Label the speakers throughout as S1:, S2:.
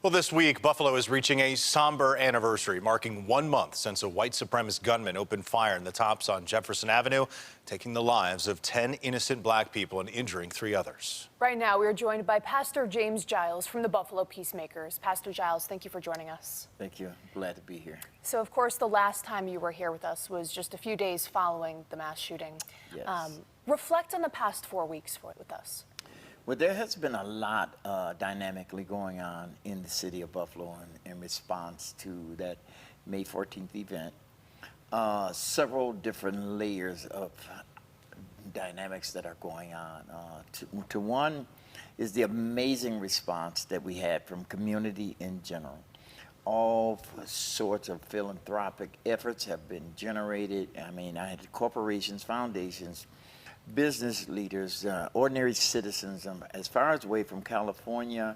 S1: Well, this week, Buffalo is reaching a somber anniversary, marking 1 month since a white supremacist gunman opened fire in the Tops on Jefferson Avenue, taking the lives of 10 innocent black people and injuring 3 others.
S2: Right now, we are joined by Pastor James Giles from the Buffalo Peacemakers. Pastor Giles, thank you for joining us.
S3: Thank you. Glad to be here.
S2: So, of course, the last time you were here with us was just a few days following the mass shooting.
S3: Yes.
S2: Reflect on the past 4 weeks with us.
S3: Well, there has been a lot dynamically going on in the city of Buffalo in response to that May 14th event. Several different layers of dynamics that are going on. To one is the amazing response that we had from community in general. All sorts of philanthropic efforts have been generated. I mean, I had corporations, foundations, business leaders, ordinary citizens, as far as away from California,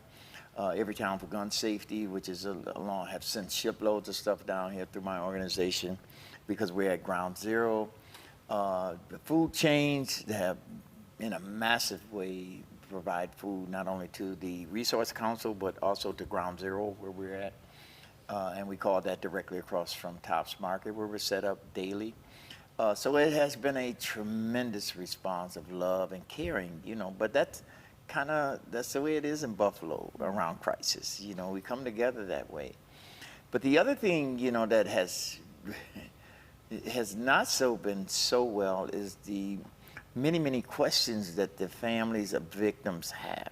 S3: Everytown for Gun Safety, which is have sent shiploads of stuff down here through my organization because we're at ground zero. The food chains have, in a massive way, provide food not only to the Resource Council, but also to ground zero where we're at. And we call that directly across from Tops Market where we're set up daily. So it has been a tremendous response of love and caring, but that's the way it is in Buffalo around crisis. We come together that way. But the other thing, that has not been so well is the many, many questions that the families of victims have.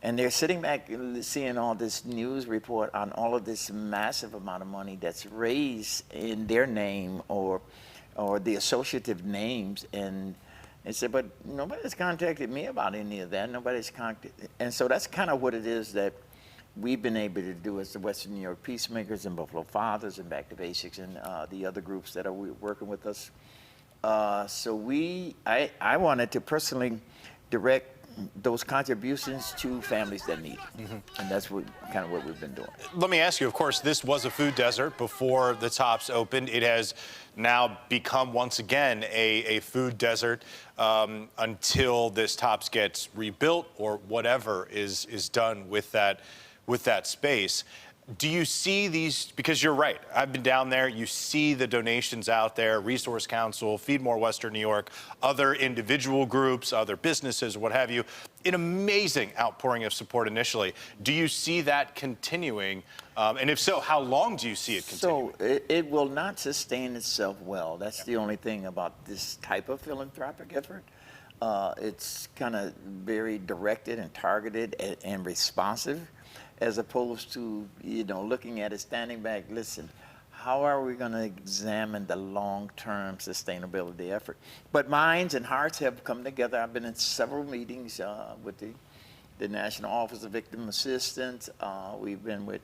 S3: And they're sitting back seeing all this news report on all of this massive amount of money that's raised in their name or the associative names, and said, but nobody's contacted me about any of that. Nobody's contacted. And so that's kind of what it is that we've been able to do as the Western New York Peacemakers and Buffalo Fathers and Back to Basics and the other groups that are working with us. So I wanted to personally direct those contributions to families that need it. And that's kind of what we've been doing.
S1: Let me ask you, of course, this was a food desert before the Tops opened. It has now become, once again, a food desert until this Tops gets rebuilt or whatever is done with that space. Do you see these, because you're right, I've been down there, you see the donations out there, Resource Council, Feed More Western New York, other individual groups, other businesses, what have you, an amazing outpouring of support initially. Do you see that continuing? And if so, how long do you see it continuing?
S3: So it will not sustain itself well. That's the only thing about this type of philanthropic effort. It's kind of very directed and targeted and responsive, as opposed to, looking at it, standing back, listen, how are we going to examine the long-term sustainability effort? But minds and hearts have come together. I've been in several meetings with the National Office of Victim Assistance. We've been with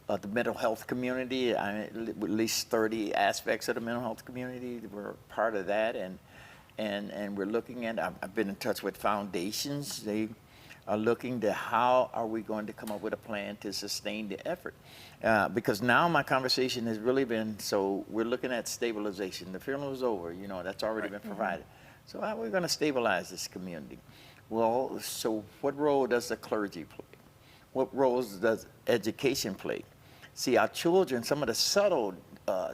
S3: the mental health community. At least 30 aspects of the mental health community. We're part of that, and we're looking at, I've been in touch with foundations. They are looking to how are we going to come up with a plan to sustain the effort. Because now my conversation has really been, so we're looking at stabilization. The funeral is over, that's already been provided. So how are we going to stabilize this community? Well, so what role does the clergy play? What roles does education play? See, our children, some of the subtle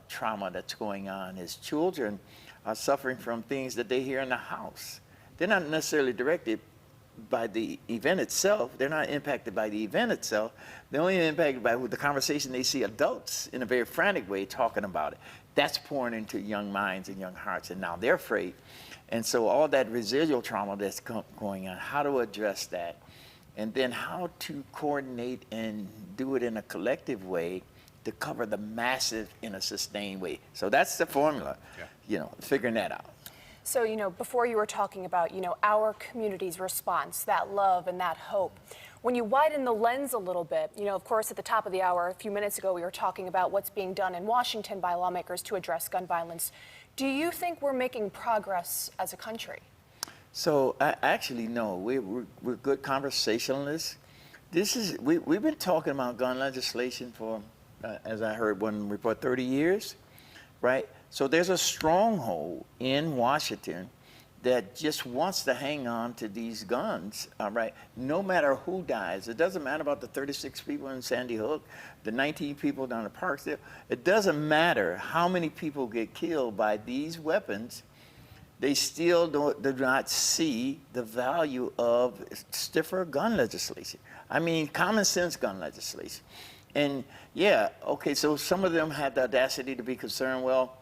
S3: trauma that's going on is children are suffering from things that they hear in the house. They're not necessarily directed by the event itself. They're not impacted by the event itself. They're only impacted by the conversation they see adults in a very frantic way talking about it. That's pouring into young minds and young hearts, and now they're afraid. And so all that residual trauma that's going on, how to address that, and then how to coordinate and do it in a collective way to cover the massive in a sustained way. So that's the formula, figuring that out.
S2: So, before you were talking about, our community's response, that love and that hope. When you widen the lens a little bit, of course, at the top of the hour, a few minutes ago, we were talking about what's being done in Washington by lawmakers to address gun violence. Do you think we're making progress as a country?
S3: Actually, no. We're good conversationalists. We've been talking about gun legislation for, as I heard one report, 30 years, right? So there's a stronghold in Washington that just wants to hang on to these guns, all right, no matter who dies. It doesn't matter about the 36 people in Sandy Hook, the 19 people down in Parksdale. It doesn't matter how many people get killed by these weapons. They still do not see the value of stiffer gun legislation. I mean, common sense gun legislation. And yeah, okay, so some of them had the audacity to be concerned, well,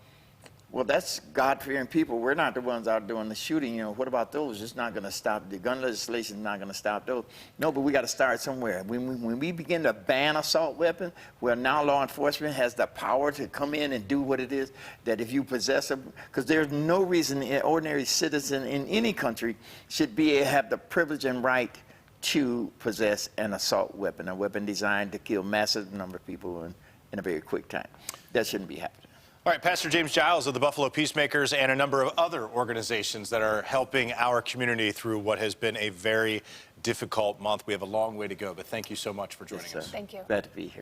S3: that's God-fearing people. We're not the ones out doing the shooting. You know, what about those? It's not going to stop. The gun legislation is not going to stop those. No, but we got to start somewhere. When we begin to ban assault weapons, where now law enforcement has the power to come in and do what it is, that if you possess them, because there's no reason an ordinary citizen in any country should have the privilege and right to possess an assault weapon, a weapon designed to kill massive number of people in a very quick time. That shouldn't be happening.
S1: All right, Pastor James Giles of the Buffalo Peacemakers and a number of other organizations that are helping our community through what has been a very difficult month. We have a long way to go, but thank you so much for joining us.
S2: Thank you.
S3: Glad to be here.